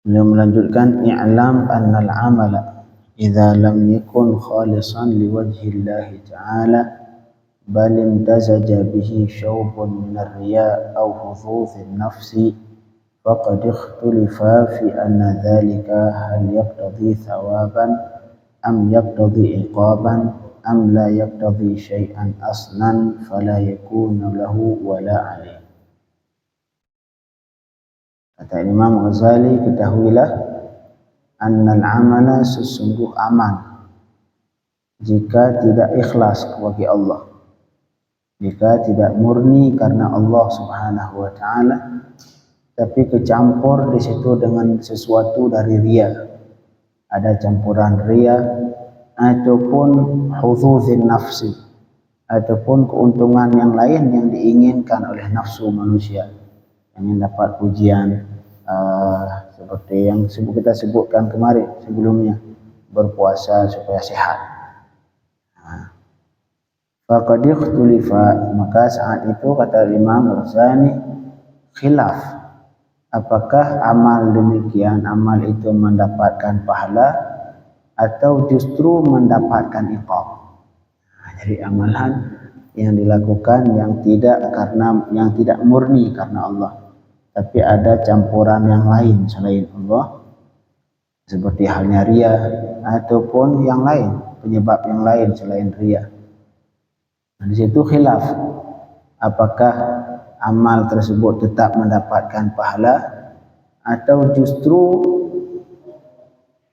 Beliau melanjutkan, i'lam annal amala idza lam yakun khalisan liwajhillahi ta'ala bal imtazaja bihi syawbun minar riya' aw hudhuzin nafsi faqad ikhtulifa fi anna dhalika hal yaqtadi thawaban am yaqtadi iqaban am la yaqtadi syai'an aslan fala yakunu lahu wala alayh. Kata Imam Ghazali, ketahuilah annal amala, sesungguh amal, jika tidak ikhlas bagi Allah, jika tidak murni karena Allah Subhanahu wa taala, tapi kecampur di situ dengan sesuatu dari riya, ada campuran riya ataupun huzuzin nafsi, ataupun keuntungan yang lain yang diinginkan oleh nafsu manusia, ingin dapat pujian, seperti yang kita sebutkan kemarin sebelumnya, berpuasa supaya sehat. Faqad ikhtulifa, maka saat itu kata Imam Ghazali, khilaf apakah amal demikian, amal itu mendapatkan pahala atau justru mendapatkan iqab. Jadi amalan yang dilakukan yang tidak murni karena Allah, tapi ada campuran yang lain selain Allah, seperti halnya riya ataupun yang lain, penyebab yang lain selain riya. Nah, di situ khilaf apakah amal tersebut tetap mendapatkan pahala atau justru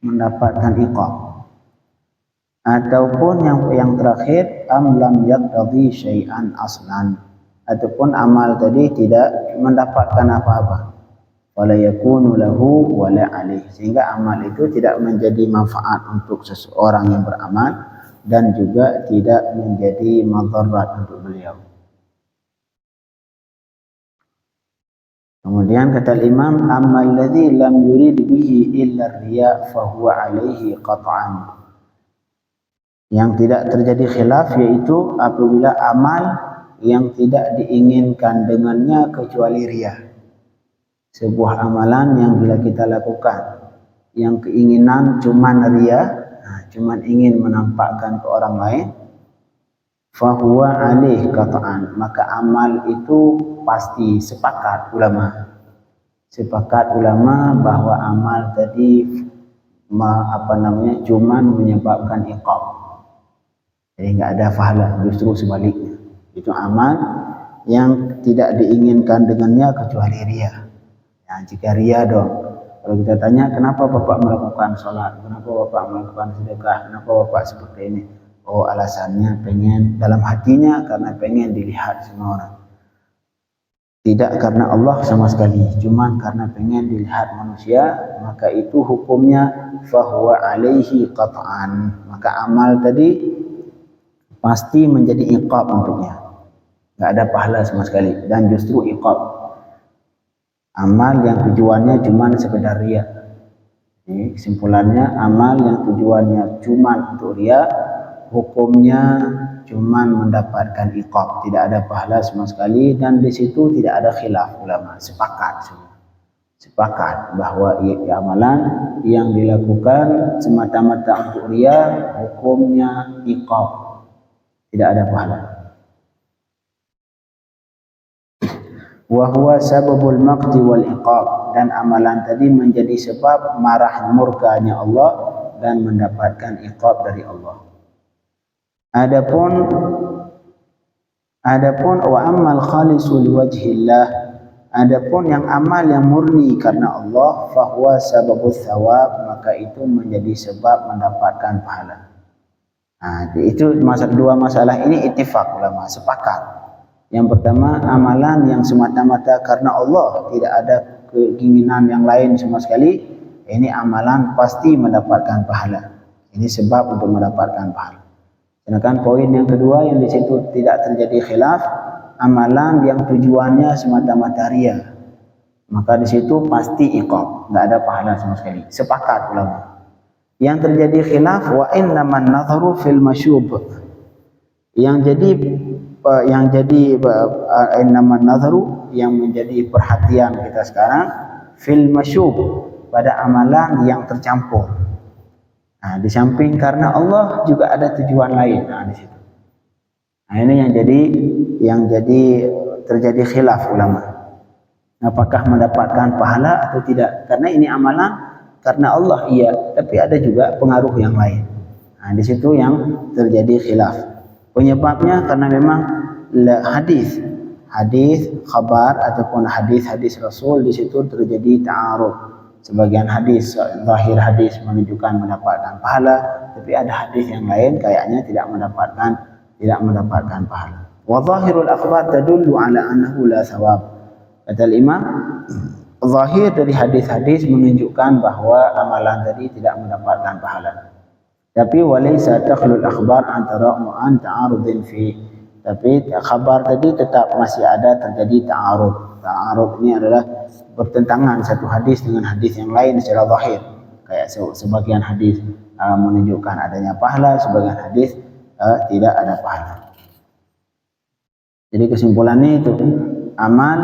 mendapatkan iqab, ataupun yang terakhir am lam yaqtadi syai'an aslan, ataupun amal tadi tidak mendapatkan apa-apa, wala yakunu lahu wala alih, sehingga amal itu tidak menjadi manfaat untuk seseorang yang beramal dan juga tidak menjadi madarat untuk beliau. Kemudian kata Imam, ammal ladzi lam yurid bihi illa riya fa huwa alaihi qat'an. Yang tidak terjadi khilaf yaitu apabila amal yang tidak diinginkan dengannya kecuali riya. Sebuah amalan yang bila kita lakukan yang keinginan cuman riya, cuman ingin menampakkan ke orang lain, fahuwa alih qat'an, maka amal itu pasti, sepakat ulama bahwa amal tadi cuman menyebabkan iqab, jadi enggak ada pahala, justru sebaliknya, itu amal yang tidak diinginkan dengannya kecuali riya. Ya, jika riya dong, kalau kita tanya kenapa Bapak melakukan sholat, kenapa Bapak melakukan sedekah, kenapa Bapak seperti ini, oh alasannya pengen, dalam hatinya karena pengen dilihat semua orang, tidak karena Allah sama sekali, cuman karena pengen dilihat manusia, maka itu hukumnya fahuwa alaihi qat'an, maka amal tadi pasti menjadi iqab untuknya, enggak ada pahala sama sekali dan justru iqab. Amal yang tujuannya cuma sekedar riya. Jadi kesimpulannya, amal yang tujuannya cuma untuk riya, hukumnya cuma mendapatkan iqab, tidak ada pahala sama sekali, dan di situ tidak ada khilaf ulama, sepakat semua. Sepakat bahwa amalan yang dilakukan semata-mata untuk riya, hukumnya iqab, tidak ada pahala. Wa huwa sababul maqti wal iqab, dan amalan tadi menjadi sebab marah murkanya Allah dan mendapatkan iqab dari Allah. Adapun wa ammal khalisu liwajhillah, adapun yang amal yang murni karena Allah, fahuwa sababus thawab, maka itu menjadi sebab mendapatkan pahala. Nah, itu dua masalah ini ittifaq ulama, sepakat. Yang pertama, amalan yang semata-mata karena Allah, tidak ada keinginan yang lain sama sekali, ini amalan pasti mendapatkan pahala. Ini sebab untuk mendapatkan pahala. Sedangkan poin yang kedua yang di situ tidak terjadi khilaf, amalan yang tujuannya semata-mata riya, maka di situ pasti iqab, enggak ada pahala sama sekali. Sepakat ulama. Yang terjadi khilaf, wa innaman nadharu fil masyub. Yang jadi innaman nadharu, yang menjadi perhatian kita sekarang, fil masyub, pada amalan yang tercampur. Nah, di samping karena Allah juga ada tujuan lain. Nah, di situ. Nah, ini yang jadi terjadi khilaf ulama. Apakah mendapatkan pahala atau tidak? Karena ini amalan karena Allah iya, tapi ada juga pengaruh yang lain. Nah, di situ yang terjadi khilaf. Penyebabnya karena memang hadis khabar ataupun hadis Rasul di situ terjadi ta'arud. Sebagian hadis zahir hadis menunjukkan mendapatkan pahala, tapi ada hadis yang lain kayaknya tidak mendapatkan pahala. Wa zahirul akhbar tadullu ala annahu la thawab. Kata Imam, zahir dari hadis-hadis menunjukkan bahwa amalan tadi tidak mendapatkan pahala. Tapi walaysa takhlul akhbar antara an ta'arudin fi. Tapi khabar tadi tetap masih ada terjadi ta'arud. Ta'arud ini adalah bertentangan satu hadis dengan hadis yang lain secara zahir. Kayak sebagian hadis menunjukkan adanya pahala, sebagian hadis tidak ada pahala. Jadi kesimpulannya itu, amal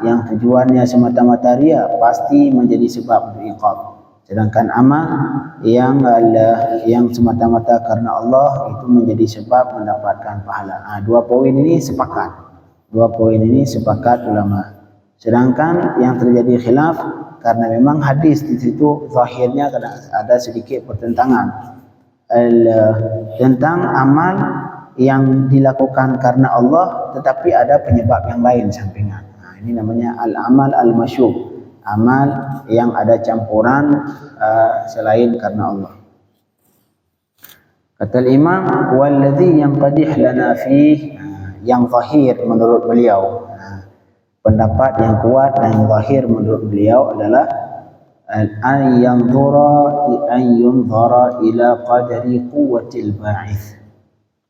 yang tujuannya semata-mata riya pasti menjadi sebab untuk iqab. Sedangkan amal yang semata-mata karena Allah itu menjadi sebab mendapatkan pahala. Dua poin ini sepakat ulama. Sedangkan yang terjadi khilaf karena memang hadis di situ zahirnya ada sedikit pertentangan tentang amal yang dilakukan karena Allah tetapi ada penyebab yang lain sampingan. Ini namanya al-amal al-masyub, amal yang ada campuran selain karena Allah. Kata Imam, walladhi yanqadih lana fih, yang zahir menurut beliau, pendapat yang kuat dan yang zahir menurut beliau adalah an yunzara ila qadri quwwatil ba'ith.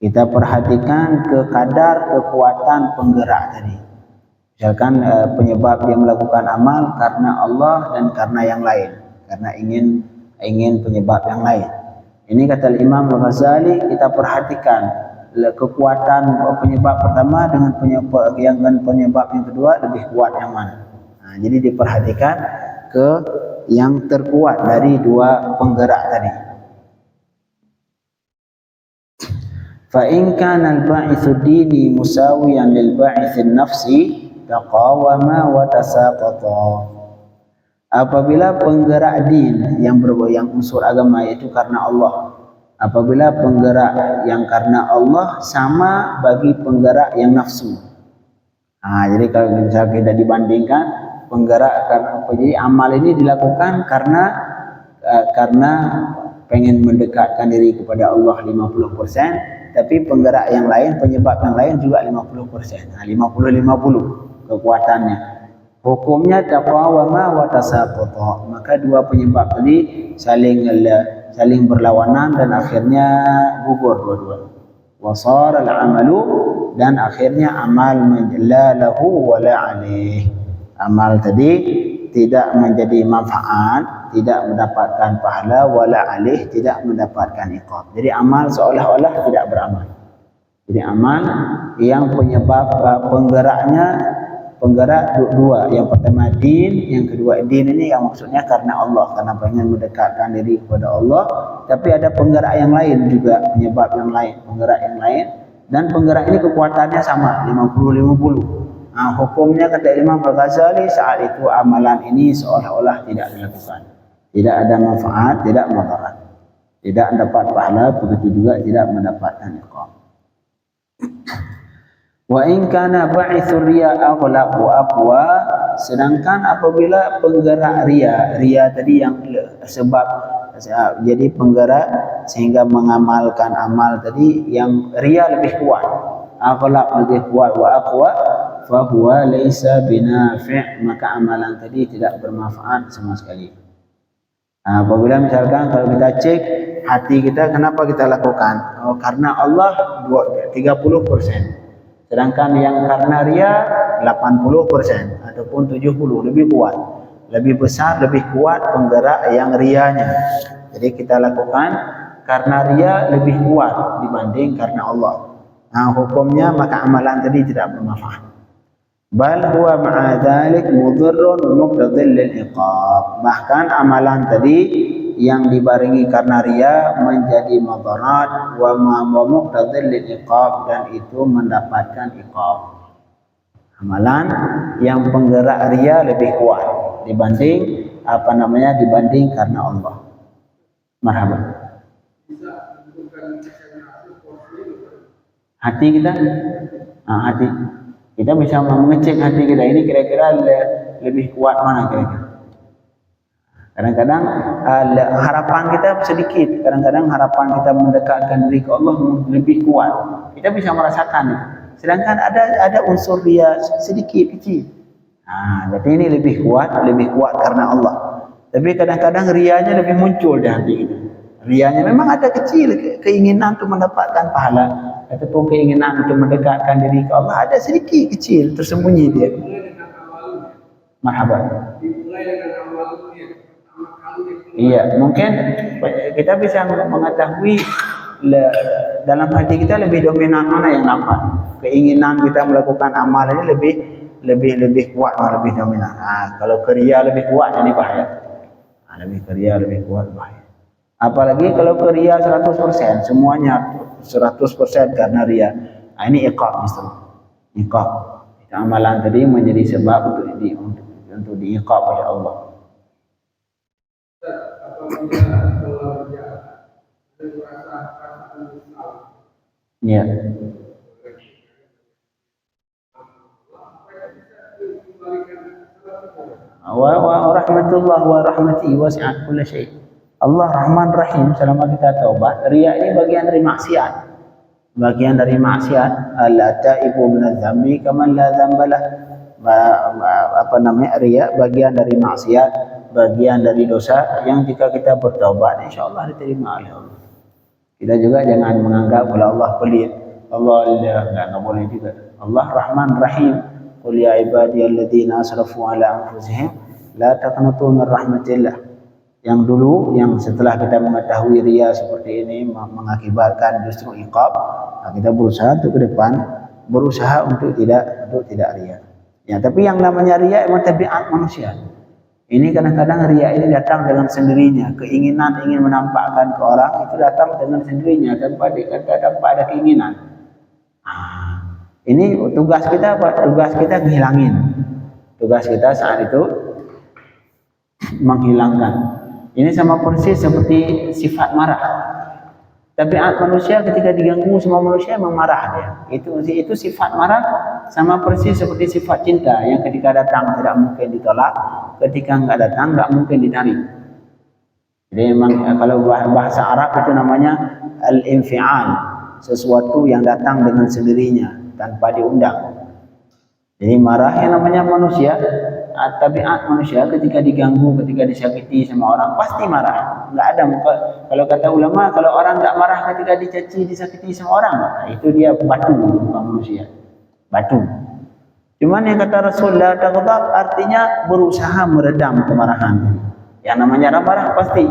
Kita perhatikan ke kadar kekuatan penggerak tadi. Misalkan penyebab dia melakukan amal karena Allah dan karena yang lain, karena ingin penyebab yang lain. Ini kata Imam Al-Ghazali, kita perhatikan kekuatan penyebab pertama dengan penyebab yang kedua lebih kuat yang mana. Jadi diperhatikan ke yang terkuat dari dua penggerak tadi. Fa in kana al-ba'itsu dini musawiyan lil ba'itsin nafsi taqawama wa tasaqata. Apabila penggerak din yang unsur agama itu karena Allah, apabila penggerak yang karena Allah sama bagi penggerak yang nafsu. Jadi kalau misalnya kita dibandingkan penggerak karena apa, jadi amal ini dilakukan karena pengen mendekatkan diri kepada Allah 50%. Tapi penggerak yang lain, penyebab yang lain juga 50%. 50-50 kekuatannya. Hukumnya taqawama wa tasaqata. Maka dua penyebab tadi saling berlawanan dan akhirnya gugur dua-dua. Wasara al-amalu, dan akhirnya amal la lahu wa la alaih. Amal tadi tidak menjadi manfaat, tidak mendapatkan pahala, wala alaih, tidak mendapatkan iqab. Jadi amal seolah-olah tidak beramal. Jadi amal yang penyebab penggerak dua. Yang pertama din, yang kedua din ini yang maksudnya karena Allah, karena pengen mendekatkan diri kepada Allah. Tapi ada penggerak yang lain juga, penyebab yang lain, penggerak yang lain. Dan penggerak ini kekuatannya sama, 50-50. Hukumnya kata Imam Al-Ghazali, saat itu amalan ini seolah-olah tidak dilakukan. Tidak ada manfaat, tidak mudarat. Tidak mendapat pahala, begitu juga tidak mendapatkan iqam. Wa in kana ba'ithur riya aghlaq wa aqwa, sedangkan apabila penggerak riya tadi yang sebab jadi penggerak sehingga mengamalkan amal tadi yang riya lebih kuat, aghlaq lebih kuat, wa aqwa fahuwa laisa binafi', maka amalan tadi tidak bermanfaat sama sekali. Apabila misalkan kalau kita cek hati kita, kenapa kita lakukan? Karena Allah 30%. Sedangkan yang karena riya 80% ataupun 70%, lebih kuat. Lebih besar, lebih kuat penggerak yang riyanya. Jadi kita lakukan karena riya lebih kuat dibanding karena Allah. Hukumnya maka amalan tadi tidak bermanfaat. Bal huwa ma'a dzalik mudhirrun wa muqtadil lil iqab. Bahkan amalan tadi yang dibarengi karena riya menjadi madarat wa muqtadil lil iqab, dan itu mendapatkan iqab. Amalan yang penggerak riya lebih kuat dibanding dibanding karena Allah. Marhaban. Hati kita, hati kita bisa mengecek hati kita ini kira-kira lebih kuat mana kira-kira. Kadang-kadang harapan kita sedikit, kadang-kadang harapan kita mendekatkan diri ke Allah lebih kuat. Kita bisa merasakan itu. Sedangkan ada unsur dia sedikit kecil. Berarti ini lebih kuat karena Allah. Tapi kadang-kadang rianya lebih muncul di hati kita. Rianya memang ada kecil, keinginan untuk mendapatkan pahala ataupun keinginan untuk mendekatkan diri ke Allah ada sedikit kecil tersembunyi dia. Marhaban. Iya, mungkin kita bisa mengetahui dalam hati kita lebih dominan mana yang nampak. Keinginan kita melakukan amal ini lebih kuat, lebih dominan. Kalau kriya lebih kuat ini bahaya. Lebih kuat bahaya. Apalagi kalau kriya 100%, semuanya 100% karena riya. Ini iqab justru. Iqab. Amalan tadi menjadi sebab untuk diiqab oleh Allah. Ya. Wa rahmatullah wa rahmati wasi'at kulli syai'. Allah Rahman Rahim selama kita taubat. Riya ini bagian dari maksiat. Bagian dari maksiat. La ta'ibu minadz dzambi kaman la dzambalah. Riya bagian dari maksiat, bagian dari dosa yang jika kita bertaubat insyaallah diterima oleh Allah. Kita juga jangan menganggap kalau Allah pelit, Allah enggak boleh juga. Allah Rahman Rahim. Qul ya ibadiyalladzina asrafu ala anfusihim la taqnatu min rahmatillah. Yang dulu, yang setelah kita mengetahui riya seperti ini mengakibatkan justru iqab, kita berusaha untuk ke depan, berusaha untuk tidak riya. Ya, tapi yang namanya riya memang tabiat manusia. Ini kadang-kadang riya ini datang dengan sendirinya, keinginan ingin menampakkan ke orang itu datang dengan sendirinya tanpa ada keinginan. Ini tugas kita apa? Tugas kita menghilangin. Tugas kita saat itu menghilangkan. Ini sama persis seperti sifat marah. Tabiat manusia ketika diganggu sama manusia memang marah dia. Itu sifat marah sama persis seperti sifat cinta yang ketika datang tidak mungkin ditolak, ketika enggak datang enggak mungkin ditarik. Jadi memang kalau bahasa Arab itu namanya al-infial, sesuatu yang datang dengan sendirinya tanpa diundang. Jadi marah yang namanya manusia. Tabiat manusia ketika diganggu, ketika disakiti sama orang pasti marah. Enggak ada kalau kata ulama, kalau orang enggak marah ketika dicaci, disakiti sama orang, itu dia batu, bukan manusia. Batu. Cuman yang kata Rasulullah taghdab artinya berusaha meredam kemarahan. Yang namanya marah pasti,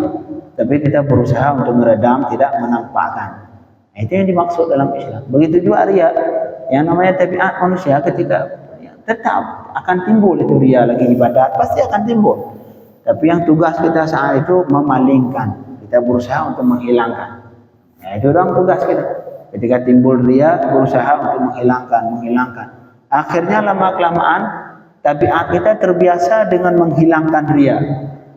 tapi kita berusaha untuk meredam, tidak menampakkan. Itu yang dimaksud dalam Islam. Begitu juga riya. Yang namanya tabiat manusia ketika tetap akan timbul itu riya lagi ibadat, pasti akan timbul. Tapi yang tugas kita saat itu memalingkan, kita berusaha untuk menghilangkan. Itu dalam tugas kita. Ketika timbul riya, berusaha untuk menghilangkan. Akhirnya lama kelamaan tabiat kita terbiasa dengan menghilangkan riya.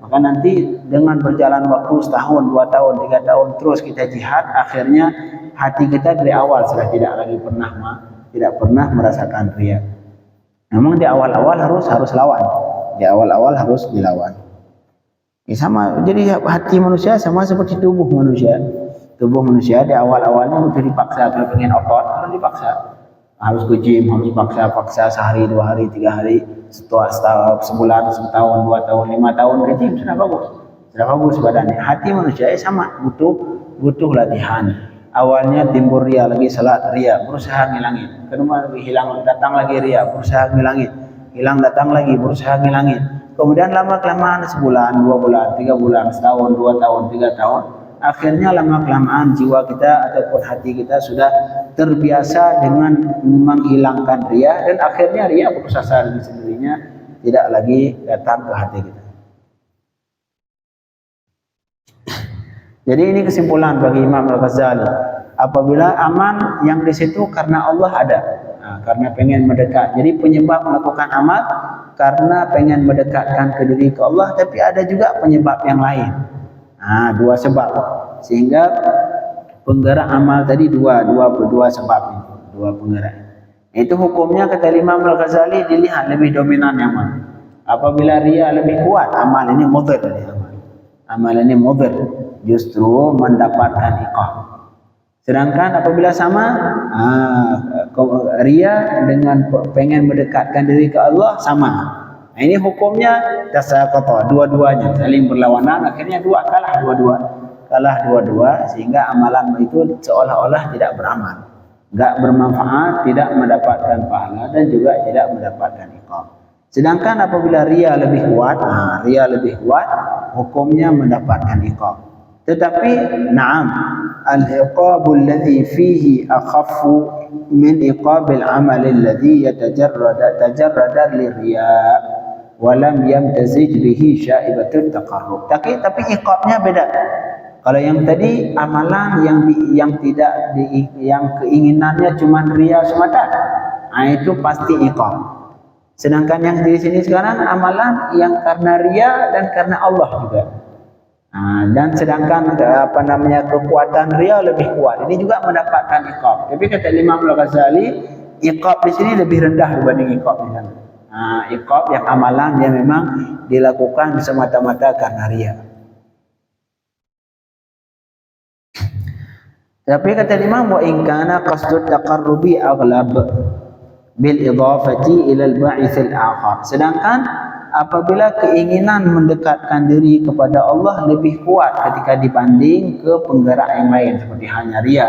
Maka nanti dengan berjalan waktu setahun, 2 tahun, 3 tahun terus kita jihad, akhirnya hati kita dari awal sudah tidak pernah merasakan riya. Memang di awal-awal harus lawan. Di awal-awal harus dilawan. Sama, jadi hati manusia sama seperti tubuh manusia. Tubuh manusia di awal-awalnya butuh dipaksa. Kalau pengen otot harus dipaksa. Harus ke gym, harus paksa sehari, 2 hari, 3 hari, sebulan, setahun, 2 tahun, 5 tahun ke gym sudah bagus badannya. Hati manusia sama, butuh latihan. Awalnya timbul riya, lagi salat riya, berusaha ngilangin. Kedua lagi hilang, datang lagi riya, berusaha ngilangin. Hilang, datang lagi, berusaha ngilangin. Kemudian lama kelamaan sebulan, 2 bulan, 3 bulan, setahun, 2 tahun, 3 tahun, akhirnya lama-kelamaan jiwa kita ataupun hati kita sudah terbiasa dengan menghilangkan riya, dan akhirnya riya berusaha dengan sendirinya tidak lagi datang ke hati kita. Jadi ini kesimpulan bagi Imam Al-Ghazali. Apabila amal yang di situ karena Allah ada, karena pengen mendekat. Jadi penyebab melakukan amal karena pengen mendekatkan ke diri ke Allah, tapi ada juga penyebab yang lain. Dua sebab, sehingga penggerak amal tadi dua sebab itu, dua penggerak. Itu hukumnya kata Imam Al-Ghazali dilihat lebih dominan yang mana. Apabila riya lebih kuat, amal ini mudhir, amal ini mudhir, justru mendapatkan iqab. Sedangkan apabila sama, riya dengan pengen mendekatkan diri ke Allah sama. Ini hukumnya tasaqata, dua-duanya saling berlawanan, akhirnya kalah dua-dua, sehingga amalan itu seolah-olah tidak beramal, enggak bermanfaat, tidak mendapatkan pahala dan juga tidak mendapatkan iqab. Sedangkan apabila riya lebih kuat, hukumnya mendapatkan iqab. Tetapi na'am, al-iqabu alladhi fihi akhaffu min iqabil amal alladhi tajarrada liriya wa lam yamtazij bihi syaibatut taqarrub. Tapi iqabnya beda. Kalau yang tadi amalan yang keinginannya cuma riya semata, itu pasti iqab. Sedangkan yang di sini sekarang amalan yang karena riya dan karena Allah juga. Dan sedangkan kekuatan riya lebih kuat, ini juga mendapatkan iqab. Tapi kata Imam Al-Ghazali, iqab di sini lebih rendah dibanding iqab di sana. Iqab yang amalan yang memang dilakukan semata-mata karena riya. Tapi kata Imam, wa in kana qasdut taqarrubi aghlab bil idafati ila al-ba'its al-akhar. Sedangkan apabila keinginan mendekatkan diri kepada Allah lebih kuat ketika dibanding ke penggerak yang lain seperti hanya riya,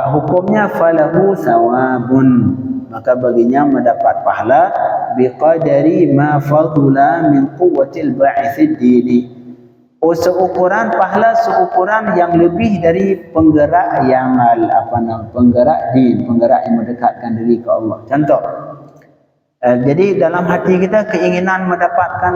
hukumnya falahu sawabun, maka baginya mendapat pahala biqadari ma fadula min quwwatil ba'itsid dini. Seukuran pahala seukuran yang lebih dari penggerak yang penggerak yang mendekatkan diri ke Allah. Contoh, jadi dalam hati kita keinginan mendapatkan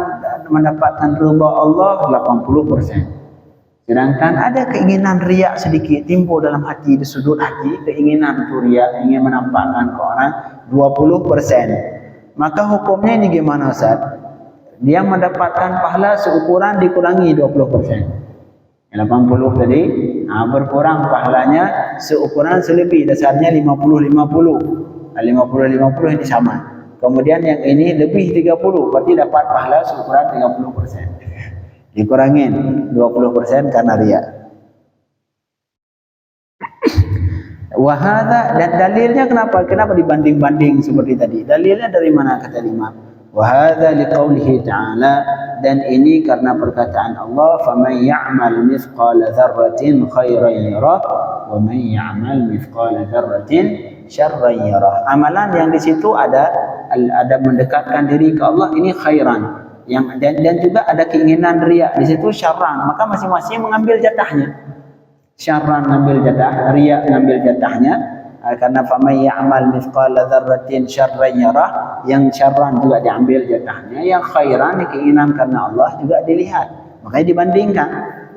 ridha Allah 80%. Sedangkan ada keinginan riya sedikit timbul dalam hati, di sudut hati, keinginan itu riya, ingin menampakkan ke orang 20%. Maka hukumnya ini gimana Ustaz? Dia mendapatkan pahala seukuran dikurangi 20%. 80 tadi, berkurang pahalanya seukuran selebih, dasarnya 50-50. 50-50 ini sama. Kemudian yang ini lebih 30, berarti dapat pahala seukuran 30%. Dikurangin 20% karena riya. Wahada, dan dalilnya kenapa dibanding-banding seperti tadi? Dalilnya dari mana kata Imam? Wahada liqaulihi ta'ala, dan ini karena perkataan Allah, faman ya'mal mithqala dzarratin khairan yarah wa man ya'mal mithqala dzarratin syarran yarah. Amalan yang di situ ada mendekatkan diri ke Allah, ini khairan, dan juga ada keinginan riya di situ syarran, maka masing-masing mengambil jatahnya. Syarran ngambil jatah, riya ngambil jatahnya. Karena faman ya'mal mithqala dzarratin syarran yarah, yang syarran juga diambil jatahnya, yang khairan keinginan karena Allah juga dilihat. Makanya dibandingkan.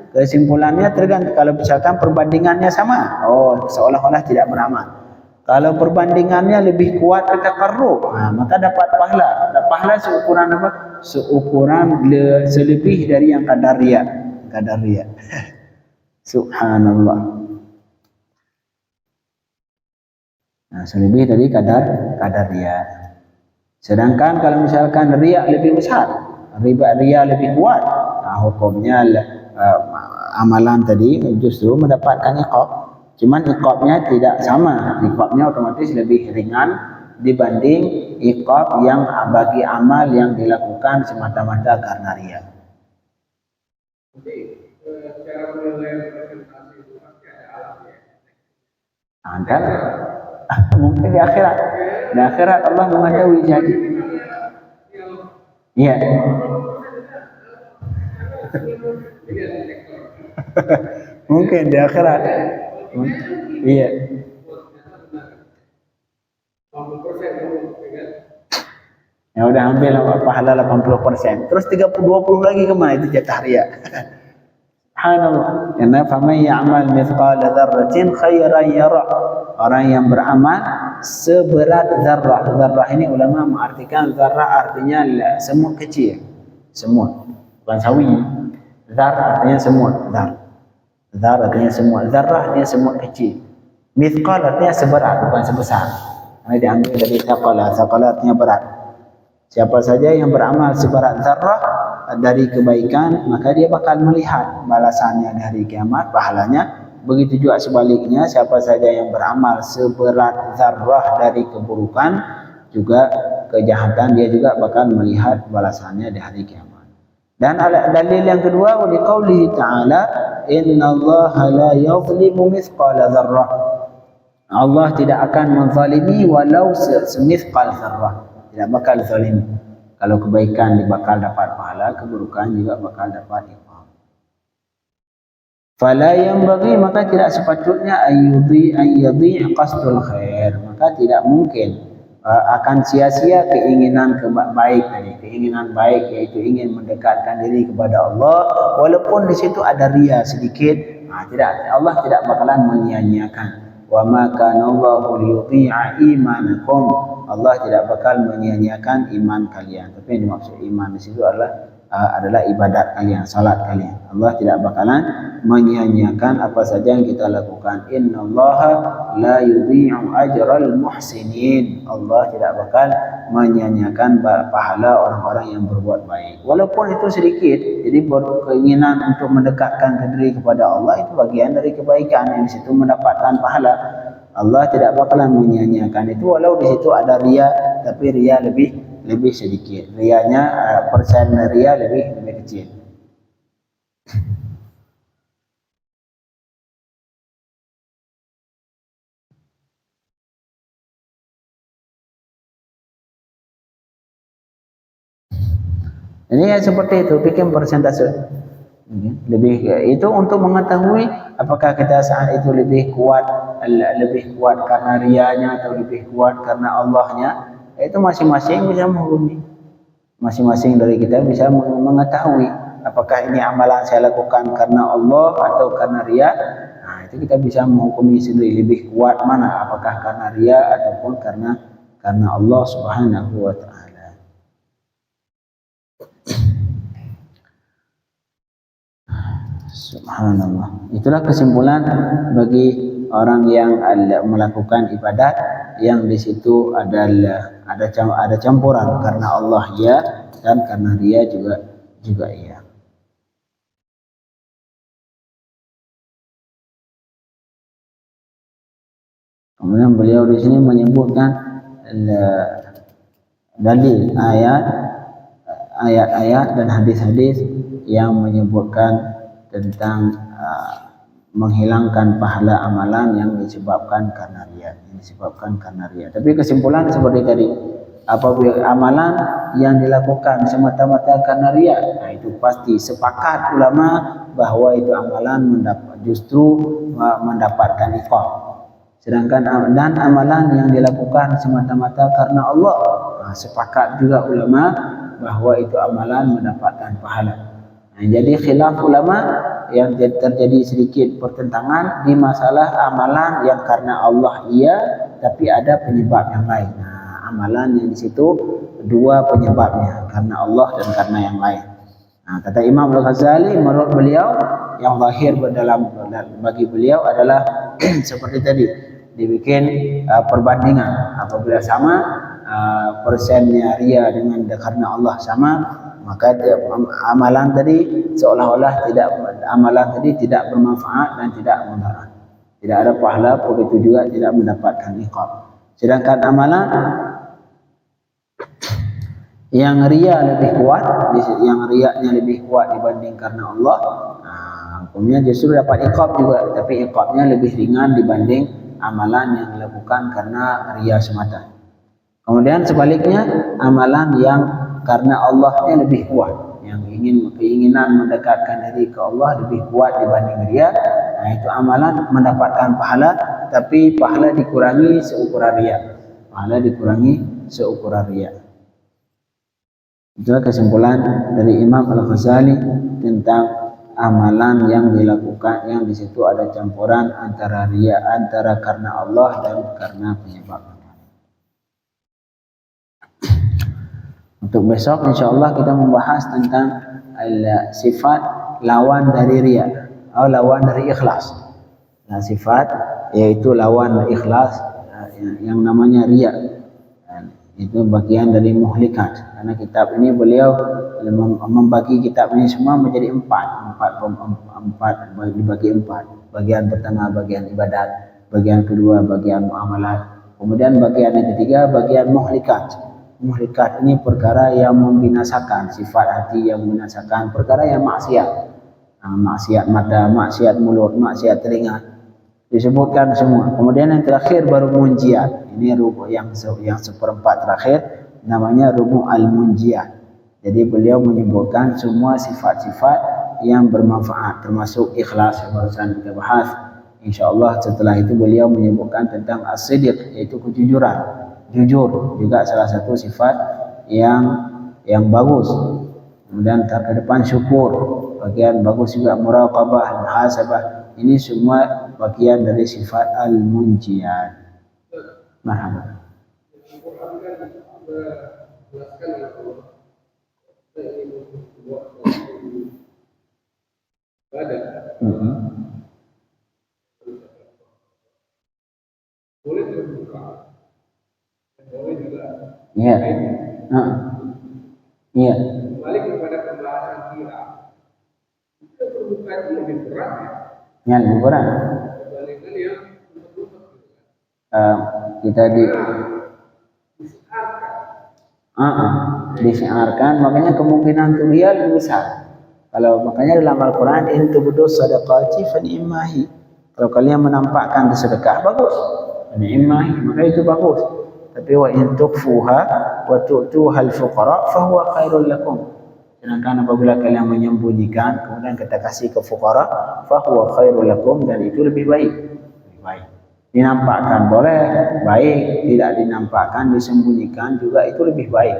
Kesimpulannya tergantung, kalau misalkan perbandingannya sama, seolah-olah tidak beramal. Kalau perbandingannya lebih kuat ke taqarrub, maka dapat pahala. Pahala seukuran apa? Seukuran selebih dari yang kadar riya. Subhanallah. Selebih dari kadar riya. Sedangkan kalau misalkan riya lebih besar, riya lebih kuat, hukumnya amalan tadi justru mendapatkan iqab. Cuman iqabnya tidak sama, iqabnya otomatis lebih ringan dibanding iqab yang bagi amal yang dilakukan semata-mata karena riya. Cara menilai presentasi itu pasti ada alatnya. Ada. Mungkin di akhirat. Di akhirat Allah mengetahui jadi. Iya. Mungkin di akhirat. Iya. Ya udah ambil pahala 80%. Terus 20 lagi kemana itu jatah ria? Subhanallah. Karena faman ya'mal mithqala dzarratin khairan yara. Orang yang beramal seberat zarrah. Zarrah ini ulama mengartikan zarrah artinya semut kecil. Semut. Bukan sawi. Zar artinya semut. Zar artinya semut. Zarrah artinya semut kecil. Mithqal artinya seberat, bukan sebesar. Karena diambil dari thaqala. Thaqala artinya berat. Siapa saja yang beramal seberat zarrah dari kebaikan, maka dia bakal melihat balasannya di hari kiamat, pahalanya. Begitu juga sebaliknya, siapa saja yang beramal seberat zarrah dari keburukan, juga kejahatan, dia juga bakal melihat balasannya di hari kiamat. Dan dalil yang kedua, wa liqaulihi ta'ala, innallaha la yadhlimu mithqala dzarrah. Allah tidak akan menzalimi walau semithqal dzarrah. Tidak bakal zalim. Kalau kebaikan bakal dapat pahala, keburukan juga bakal dapat iqab. Fala yanbaghi, maka tidak sepatutnya ayyadhi qasdul khair. Maka tidak mungkin akan sia-sia keinginan baik tadi. Keinginan baik yaitu ingin mendekatkan diri kepada Allah, walaupun di situ ada ria sedikit. Tidak, Allah tidak bakalan menyia-nyiakan. Wa ma kana Allahu liyudhi'a imanakum. Allah tidak bakal menyia-nyiakan iman kalian. Tapi yang dimaksud iman di situ adalah ibadat kalian, salat kalian. Allah tidak bakalan menyia-nyiakan apa saja yang kita lakukan. Innallaha la yudhi'u ajral muhsinin. Allah tidak bakal menyia-nyiakan pahala orang-orang yang berbuat baik. Walaupun itu sedikit, jadi keinginan untuk mendekatkan diri kepada Allah itu bagian dari kebaikan yang di situ mendapatkan pahala. Allah tidak bakalan menyia-nyiakan itu, walau di situ ada ria, tapi ria lebih sedikit. Rianya persen ria lebih kecil. Ini ya seperti itu, bikin persentase. Lebih itu untuk mengetahui apakah kita saat itu lebih kuat karena rianya atau lebih kuat karena Allahnya. Itu masing-masing bisa menghubungi. Masing-masing dari kita bisa mengetahui apakah ini amalan saya lakukan karena Allah atau karena ria. Nah, itu kita bisa menghukumi sendiri lebih kuat mana, apakah karena ria ataupun karena Allah Subhanahu wa taala. Subhanallah. Itulah kesimpulan bagi orang yang melakukan ibadat yang di situ ada campuran karena Allah ya dan karena dia juga iya. Kemudian beliau di sini menyebutkan dalil ayat-ayat dan hadis-hadis yang menyebutkan tentang menghilangkan pahala amalan yang disebabkan karena riya. Tapi kesimpulan seperti tadi, apabila amalan yang dilakukan semata-mata karena riya, nah itu pasti sepakat ulama bahwa itu amalan justru mendapatkan iqab. Sedangkan dan amalan yang dilakukan semata-mata karena Allah, nah sepakat juga ulama bahwa itu amalan mendapatkan pahala. Nah, jadi khilaf ulama yang terjadi sedikit pertentangan di masalah amalan yang karena Allah iya, tapi ada penyebab yang lain. Nah, amalan yang di situ dua penyebabnya, karena Allah dan karena yang lain. Nah, kata Imam Al-Ghazali, menurut beliau yang lahir bagi beliau adalah seperti tadi, dibikin perbandingan. Apabila sama persennya ria dengan karena Allah sama, maka amalan tadi seolah-olah tidak bermanfaat dan tidak mudarat. Tidak ada pahala, begitu juga tidak mendapatkan iqab. Sedangkan amalan yang ria lebih kuat, yang riaknya lebih kuat dibanding karena Allah, hukumnya justru dapat iqab juga, tapi iqabnya lebih ringan dibanding amalan yang dilakukan karena ria semata. Kemudian sebaliknya, amalan yang karena Allahnya lebih kuat, yang keinginan mendekatkan diri ke Allah lebih kuat dibanding riya, nah itu amalan mendapatkan pahala, tapi pahala dikurangi seukuran riya. Pahala dikurangi seukuran riya. Itulah kesimpulan dari Imam Al-Ghazali tentang amalan yang dilakukan yang di situ ada campuran antara riya, antara karena Allah dan karena penyebab. Untuk besok insyaallah kita membahas tentang sifat lawan dari riya atau lawan dari ikhlas. Nah, sifat yaitu lawan ikhlas yang namanya riya. Itu bagian dari muhlikat. Karena kitab ini beliau membagi kitab ini semua menjadi empat, dibagi empat. Bagian pertama bagian ibadat, bagian kedua bagian muamalat, kemudian bagian yang ketiga bagian muhlikat. Muhlikat ini perkara yang membinasakan, sifat hati yang membinasakan, perkara yang maksiat. Maksiat mata, maksiat mulut, maksiat telinga, disebutkan semua. Kemudian yang terakhir baru munjiat. Ini rubuh yang seperempat terakhir, namanya rubuh al-munjiat. Jadi beliau menyebutkan semua sifat-sifat yang bermanfaat, termasuk ikhlas yang barusan kita bahas. InsyaAllah setelah itu beliau menyebutkan tentang as-sidq, yaitu kejujuran. Jujur juga salah satu sifat yang bagus. Kemudian ke depan syukur, bagian bagus juga muraqabah, muhasabah. Ini semua bagian dari sifat al-munjiat. Marhaban. Iya. Iya. Balik kepada pembahasan kira. Itu permukaan itu lebih berat ya. Ya, lebih berat. Dibandingkan yang kita disiarkan, makanya kemungkinan untuk dia lebih besar. Kalau makanya dalam Al-Quran in tubdu sadaqati fa ni'mahi. Kalau kalian menampakkan sedekah bagus, ni'mahi, maka itu bagus. Tapi wa in tukhfuha wa tu'tuha al-fuqara fa huwa khairul lakum. Sedangkan apabila kalian menyembunyikan kemudian kita kasih ke fuqara, fa huwa khairul lakum, dan itu lebih baik. Lebih baik. Dinampakkan boleh, baik. Tidak dinampakkan, disembunyikan juga itu lebih baik.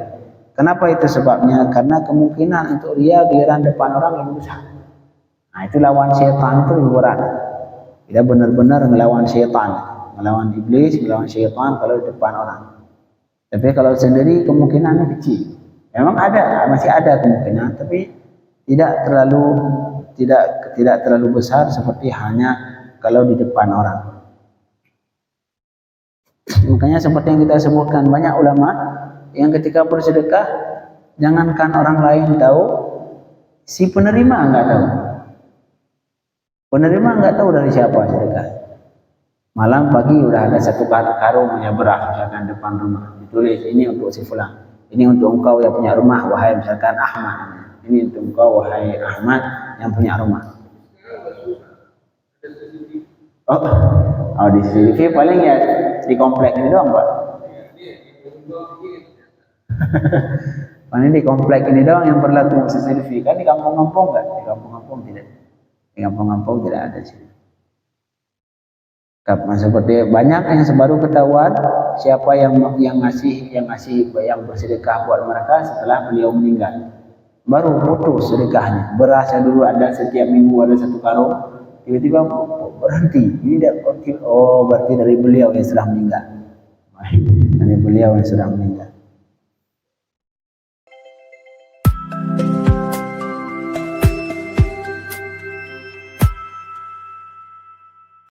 Kenapa itu sebabnya? Karena kemungkinan untuk riya giliran depan orang lebih besar. Nah, itu lawan syaitan itu lebih berat. Kita benar-benar melawan syaitan, melawan iblis, melawan syaitan kalau di depan orang. Tapi kalau sendiri kemungkinannya kecil. Memang ada, masih ada kemungkinan, tapi tidak terlalu besar seperti hanya kalau di depan orang. Makanya seperti yang kita sebutkan, banyak ulama yang ketika bersedekah, jangankan orang lain tahu, si penerima enggak tahu. Penerima enggak tahu dari siapa sedekah. Malam pagi udah ada satu karung punya beras misalkan depan rumah, ditulis ini untuk si fulan, ini untuk engkau yang punya rumah wahai misalkan Ahmad, ini untuk engkau wahai Ahmad yang punya rumah. Oh di CCTV paling ya di komplek ini doang Pak. Paling di komplek ini doang yang berlaku CCTV. Kan di kampung-kampung enggak? Di kampung-kampung tidak. Di kampung-kampung tidak ada sih. Seperti banyak yang baru ketahuan siapa yang bersedekah buat mereka setelah beliau meninggal. Baru putus sedekahnya. Berasnya dulu ada setiap minggu ada satu karung, tiba-tiba berhenti. Ini berarti dari beliau yang sudah meninggal. Dari beliau yang sudah meninggal.